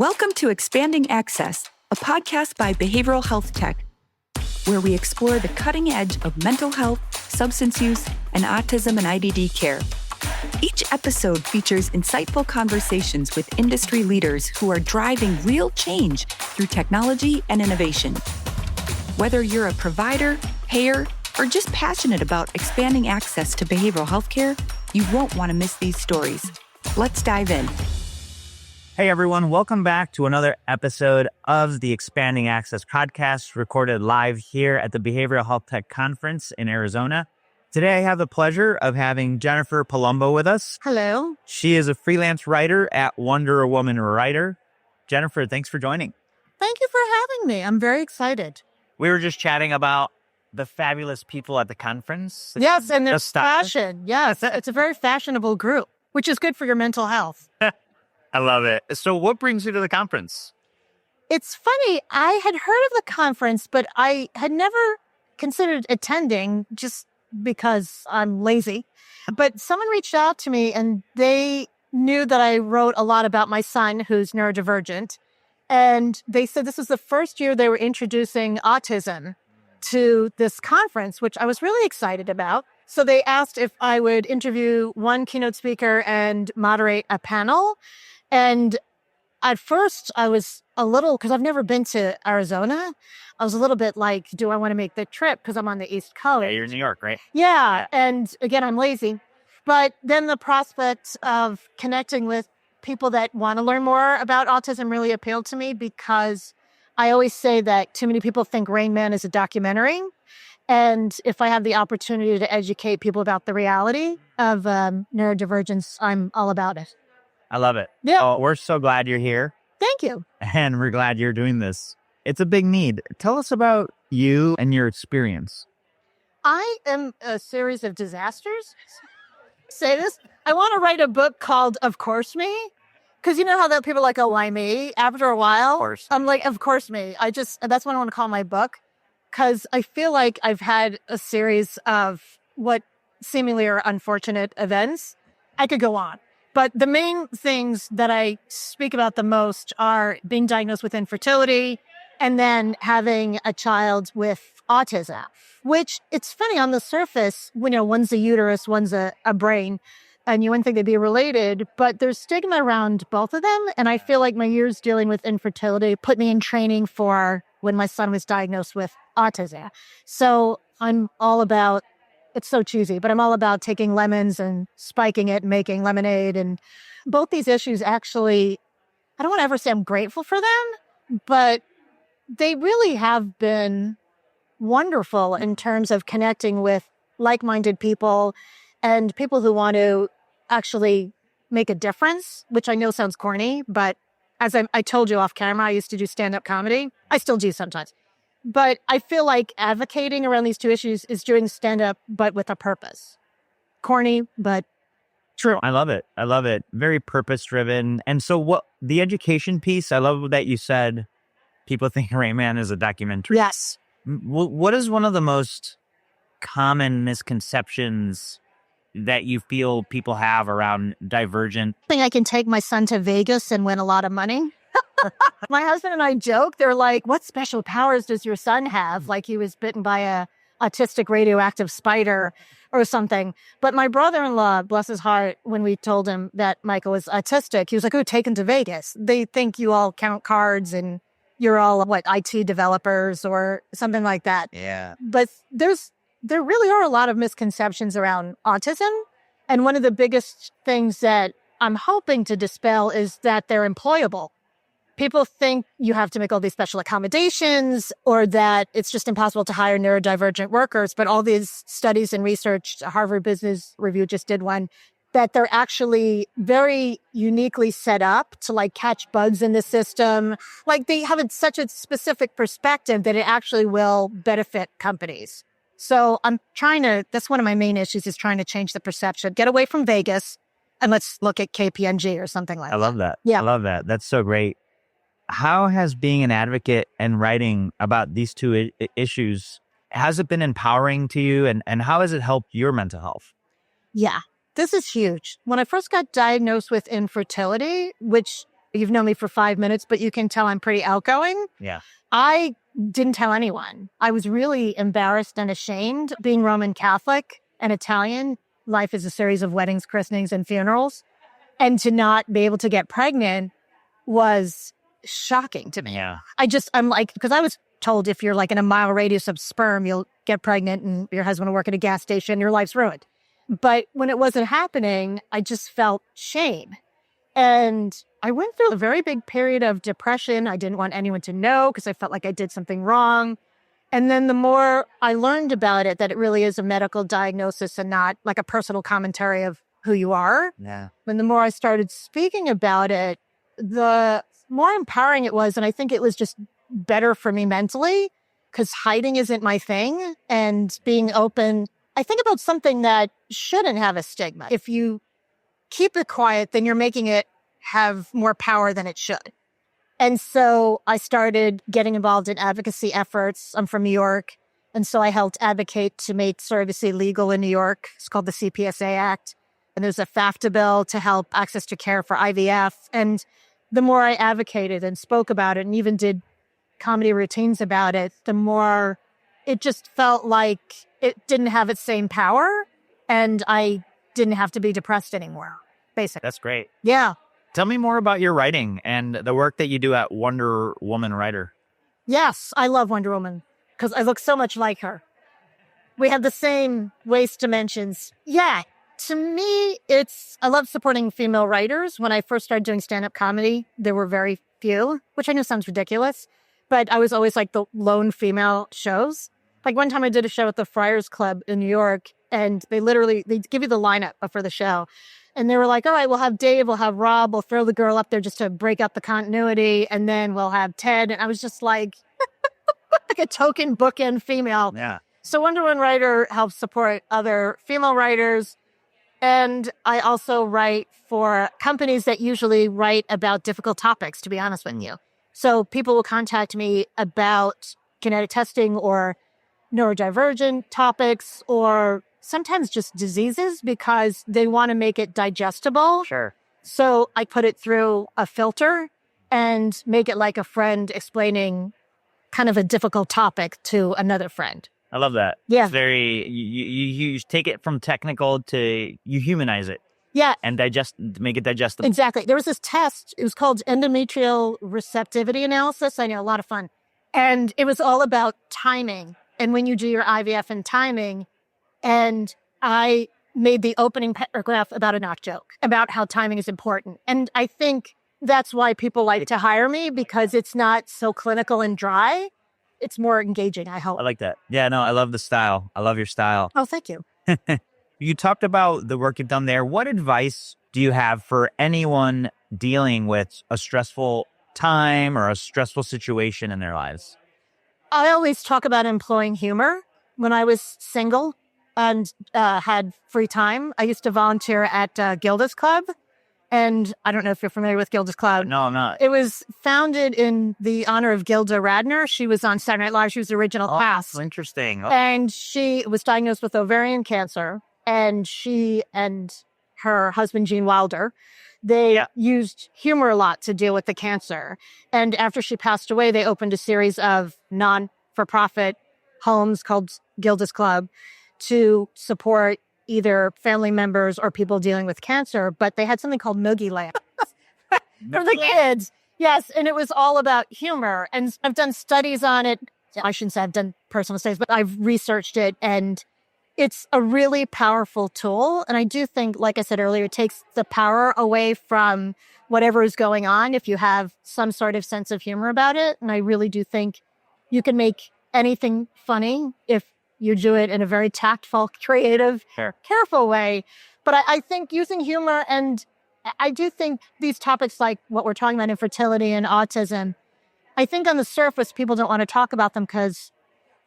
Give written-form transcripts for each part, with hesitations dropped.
Welcome to Expanding Access, a podcast by Behavioral Health Tech, where we explore the cutting edge of mental health, substance use, and autism and IDD care. Each episode features insightful conversations with industry leaders who are driving real change through technology and innovation. Whether you're a provider, payer, or just passionate about expanding access to behavioral health care, you won't want to miss these stories. Let's dive in. Hey everyone, welcome back to another episode of the Expanding Access podcast, recorded live here at the Behavioral Health Tech Conference in Arizona. Today I have the pleasure of having Jennifer Palumbo with us. Hello. She is a freelance writer at Wonder Woman Writer. Jennifer, thanks for joining. Thank you for having me. I'm very excited. We were just chatting about the fabulous people at the conference. Yes, and their Just started. fashion. Yes, it's a very fashionable group, which is good for your mental health. I love it. So what brings you to the conference? It's funny, I had heard of the conference, but I had never considered attending just because I'm lazy. But someone reached out to me and they knew that I wrote a lot about my son who's neurodivergent. And they said this was the first year they were introducing autism to this conference, which I was really excited about. So they asked if I would interview one keynote speaker and moderate a panel. And at first I was a little, because I've never been to Arizona, I was a little bit like, do I want to make the trip? Because I'm on the East Coast. Yeah, you're in New York, right? Yeah. And again, I'm lazy. But then the prospect of connecting with people that want to learn more about autism really appealed to me, because I always say that too many people think Rain Man is a documentary. And if I have the opportunity to educate people about the reality of neurodivergence, I'm all about it. I love it. Yeah. Oh, we're so glad you're here. Thank you. And we're glad you're doing this. It's a big need. Tell us about you and your experience. I am a series of disasters. Say this. I want to write a book called Of Course Me. Because you know how that people are like, oh, why me? After a while, Of course. I'm like, of course me. That's what I want to call my book. Because I feel like I've had a series of what seemingly are unfortunate events. I could go on. But the main things that I speak about the most are being diagnosed with infertility and then having a child with autism, which it's funny on the surface, one's a uterus, one's a brain, and you wouldn't think they'd be related, but there's stigma around both of them. And I feel like my years dealing with infertility put me in training for when my son was diagnosed with autism. So I'm all about, it's so cheesy, but I'm all about taking lemons and spiking it and making lemonade. And both these issues actually, I don't want to ever say I'm grateful for them, but they really have been wonderful in terms of connecting with like-minded people and people who want to actually make a difference, which I know sounds corny, but as I told you off camera, I used to do stand-up comedy. I still do sometimes. But I feel like advocating around these two issues is doing stand-up, but with a purpose. Corny, but true. I love it. I love it. Very purpose-driven. And so what the education piece, I love that you said people think Rain Man is a documentary. Yes. What is one of the most common misconceptions that you feel people have around divergent? I think I can take my son to Vegas and win a lot of money. My husband and I joke, they're like, what special powers does your son have? Like he was bitten by a autistic radioactive spider or something. But my brother-in-law, bless his heart, when we told him that Michael was autistic, he was like, oh, take him to Vegas. They think you all count cards and you're all, IT developers or something like that. Yeah. But there really are a lot of misconceptions around autism. And one of the biggest things that I'm hoping to dispel is that they're employable. People think you have to make all these special accommodations or that it's just impossible to hire neurodivergent workers. But all these studies and research, Harvard Business Review just did one, that they're actually very uniquely set up to catch bugs in the system. They have such a specific perspective that it actually will benefit companies. So that's one of my main issues, is trying to change the perception, get away from Vegas, and let's look at KPMG or something like that. I love that. Yeah. I love that. That's so great. How has being an advocate and writing about these two issues, has it been empowering to you, and how has it helped your mental health? Yeah, this is huge. When I first got diagnosed with infertility, which You've known me for 5 minutes, but you can tell I'm pretty outgoing. Yeah. I didn't tell anyone. I was really embarrassed and ashamed. Being Roman Catholic and Italian, life is a series of weddings, christenings, and funerals. And to not be able to get pregnant was shocking to me. Yeah. I'm like, because I was told if you're like in a mile radius of sperm, you'll get pregnant and your husband will work at a gas station, your life's ruined. But when it wasn't happening, I just felt shame. And I went through a very big period of depression. I didn't want anyone to know because I felt like I did something wrong. And then the more I learned about it, that it really is a medical diagnosis and not like a personal commentary of who you are. Yeah. And the more I started speaking about it, the more empowering it was. And I think it was just better for me mentally because hiding isn't my thing. And being open, I think about something that shouldn't have a stigma. If you keep it quiet, then you're making it have more power than it should. And so I started getting involved in advocacy efforts. I'm from New York. And so I helped advocate to make surrogacy legal in New York. It's called the CPSA Act. And there's a FAFTA bill to help access to care for IVF. And the more I advocated and spoke about it and even did comedy routines about it, the more it just felt like it didn't have its same power. And I didn't have to be depressed anymore, basically. That's great. Yeah. Tell me more about your writing and the work that you do at Wonder Woman Writer. Yes, I love Wonder Woman because I look so much like her. We have the same waist dimensions. Yeah. To me, I love supporting female writers. When I first started doing stand-up comedy, there were very few, which I know sounds ridiculous, but I was always like the lone female shows. Like one time I did a show at the Friars Club in New York, and they give you the lineup for the show. And they were like, all right, we'll have Dave, we'll have Rob, we'll throw the girl up there just to break up the continuity, and then we'll have Ted. And I was just like a token bookend female. Yeah. So Wonder Woman Writer helps support other female writers. And I also write for companies that usually write about difficult topics, to be honest with you. So people will contact me about genetic testing or neurodivergent topics or sometimes just diseases because they want to make it digestible. Sure. So I put it through a filter and make it like a friend explaining kind of a difficult topic to another friend. I love that. Yeah. It's very, you take it from technical to you humanize it. Yeah. And make it digestible. Exactly. There was this test. It was called endometrial receptivity analysis. I know, a lot of fun. And it was all about timing. And when you do your IVF and timing, and I made the opening paragraph about a knock joke, about how timing is important. And I think that's why people like to hire me because it's not so clinical and dry. It's more engaging, I hope. I like that. Yeah, no, I love the style. I love your style. Oh, thank you. You talked about the work you've done there. What advice do you have for anyone dealing with a stressful time or a stressful situation in their lives? I always talk about employing humor. When I was single and had free time, I used to volunteer at Gilda's Club. And I don't know if you're familiar with Gilda's Club. No, I'm not. It was founded in the honor of Gilda Radner. She was on Saturday Night Live. She was the original cast. Oh, interesting. And she was diagnosed with ovarian cancer. And she and her husband, Gene Wilder, they used humor a lot to deal with the cancer. And after she passed away, they opened a series of non-for-profit homes called Gilda's Club to support either family members or people dealing with cancer, but they had something called Noogie Land for the kids. Yes, and it was all about humor. And I've done studies on it. I shouldn't say I've done personal studies, but I've researched it, and it's a really powerful tool. And I do think, like I said earlier, it takes the power away from whatever is going on if you have some sort of sense of humor about it. And I really do think you can make anything funny if you do it in a very tactful, creative, careful way. But I think using humor, and I do think these topics like what we're talking about, infertility and autism, I think on the surface, people don't want to talk about them because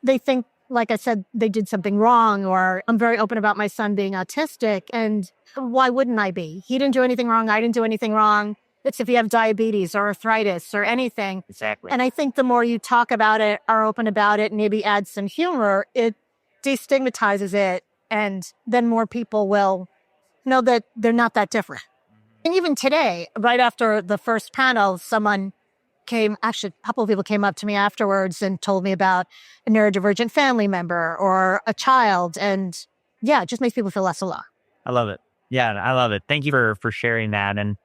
they think, like I said, they did something wrong, or I'm very open about my son being autistic. And why wouldn't I be? He didn't do anything wrong. I didn't do anything wrong. It's if you have diabetes or arthritis or anything. Exactly. And I think the more you talk about it, are open about it, and maybe add some humor, it destigmatizes it, and then more people will know that they're not that different. And even today, right after the first panel, a couple of people came up to me afterwards and told me about a neurodivergent family member or a child. And yeah, it just makes people feel less alone. I love it. Yeah, I love it. Thank you for sharing that. And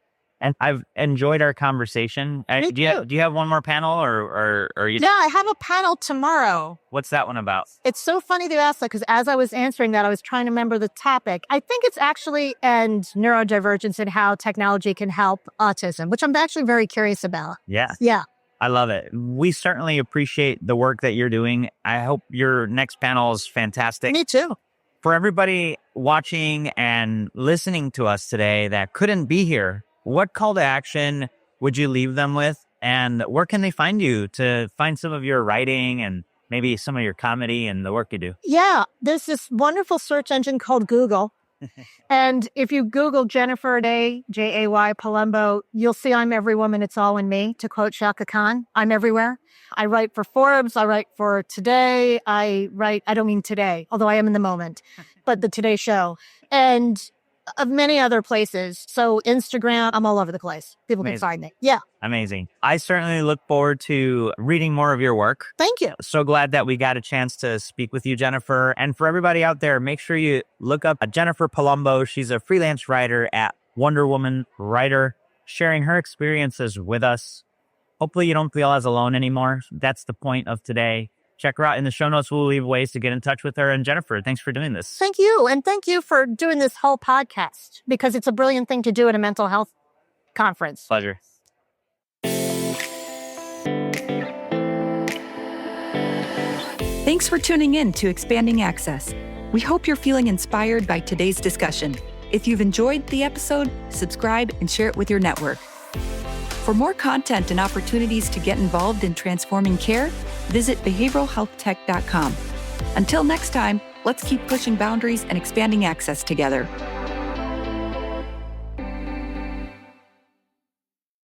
I've enjoyed our conversation. Me too. Do you have one more panel or you? Yeah, I have a panel tomorrow. What's that one about? It's so funny that you asked that because as I was answering that, I was trying to remember the topic. I think it's actually neurodivergence and how technology can help autism, which I'm actually very curious about. Yeah. Yeah. I love it. We certainly appreciate the work that you're doing. I hope your next panel is fantastic. Me too. For everybody watching and listening to us today that couldn't be here, what call to action would you leave them with? And where can they find you to find some of your writing and maybe some of your comedy and the work you do? Yeah, there's this wonderful search engine called Google. And if you Google Jennifer Day, Jay Palumbo, you'll see I'm every woman, it's all in me. To quote Shaka Khan, I'm everywhere. I write for Forbes. I write for Today. I don't mean Today, although I am in the moment, but the Today Show. And of many other places. So Instagram, I'm all over the place. People Amazing. can find me. Yeah. Amazing. I certainly look forward to reading more of your work. Thank you. So glad that we got a chance to speak with you, Jennifer. And for everybody out there, make sure you look up Jennifer Palumbo. She's a freelance writer at Wonder Woman Writer, sharing her experiences with us. Hopefully you don't feel as alone anymore. That's the point of today. Check her out in the show notes. We'll leave ways to get in touch with her. And Jennifer, thanks for doing this. Thank you. And thank you for doing this whole podcast because it's a brilliant thing to do at a mental health conference. Pleasure. Thanks for tuning in to Expanding Access. We hope you're feeling inspired by today's discussion. If you've enjoyed the episode, subscribe and share it with your network. For more content and opportunities to get involved in transforming care, visit behavioralhealthtech.com. Until next time, let's keep pushing boundaries and expanding access together.